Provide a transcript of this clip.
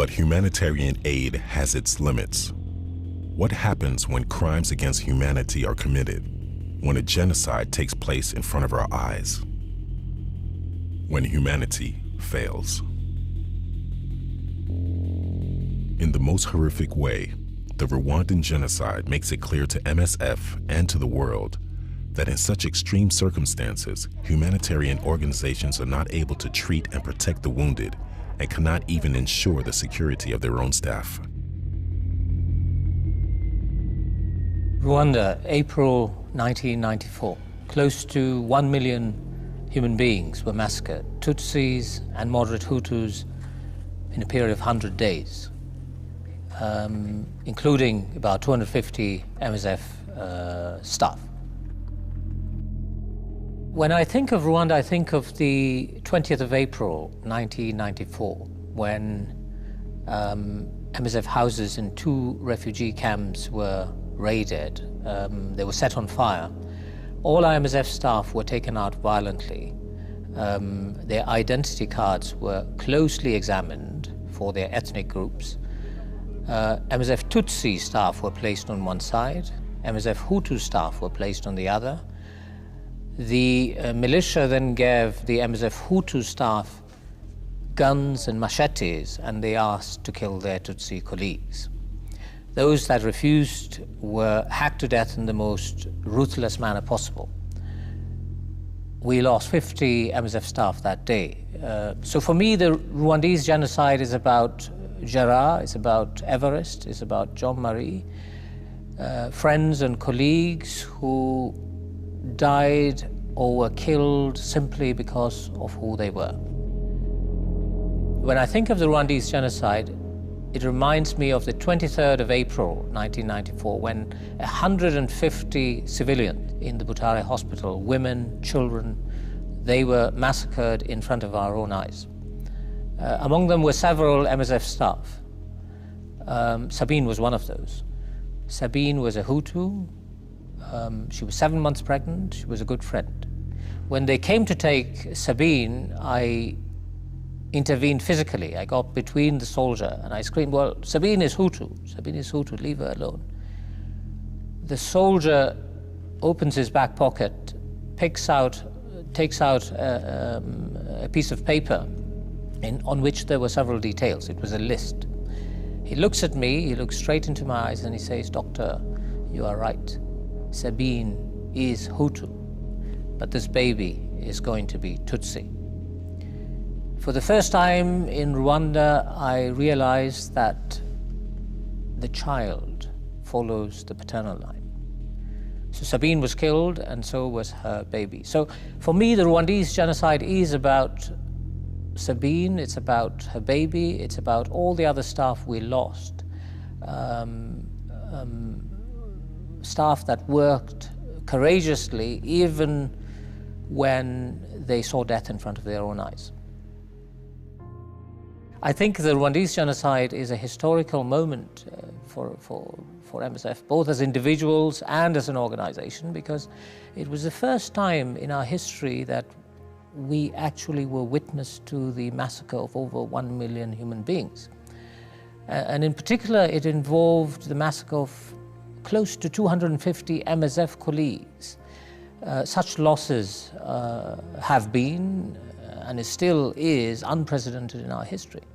But humanitarian aid has its limits. What happens when crimes against humanity are committed? When a genocide takes place in front of our eyes? When humanity fails? In the most horrific way, the Rwandan genocide makes it clear to MSF and to the world that in such extreme circumstances, humanitarian organizations are not able to treat and protect the wounded and cannot even ensure the security of their own staff. Rwanda, April 1994. Close to 1 million human beings were massacred, Tutsis and moderate Hutus, in a period of 100 days. Including about 250 MSF staff. When I think of Rwanda, I think of the 20th of April, 1994, when MSF houses in 2 refugee camps were raided. They were set on fire. All our MSF staff were taken out violently. Their identity cards were closely examined for their ethnic groups. MSF Tutsi staff were placed on one side, MSF Hutu staff were placed on the other. The militia then gave the MSF Hutu staff guns and machetes, and they asked to kill their Tutsi colleagues. Those that refused were hacked to death in the most ruthless manner possible. We lost 50 MSF staff that day. So for me, the Rwandese genocide is about Gerard, it's about Everest, it's about Jean-Marie, friends and colleagues who died or were killed simply because of who they were. When I think of the Rwandese genocide, it reminds me of the 23rd of April, 1994, when 150 civilians in the Butare hospital, women, children, they were massacred in front of our own eyes. Among them were several MSF staff. Sabine was one of those. Sabine was a Hutu. She was 7 months pregnant. She was a good friend. When they came to take Sabine, I intervened physically. I got between the soldier and I screamed, "Well, Sabine is Hutu. Sabine is Hutu, leave her alone." The soldier opens his back pocket, takes out a piece of paper on which there were several details. It was a list. He looks at me, he looks straight into my eyes, and he says, "Doctor, you are right. Sabine is Hutu, but this baby is going to be Tutsi." For the first time in Rwanda, I realized that the child follows the paternal line. So Sabine was killed, and so was her baby. So for me, the Rwandese genocide is about Sabine, it's about her baby, it's about all the other staff we lost. Staff that worked courageously even when they saw death in front of their own eyes. I think the Rwandese genocide is a historical moment for MSF, both as individuals and as an organization, because it was the first time in our history that we actually were witness to the massacre of over 1 million human beings. And in particular, it involved the massacre of close to 250 MSF colleagues. Such losses have been, and it still is, unprecedented in our history.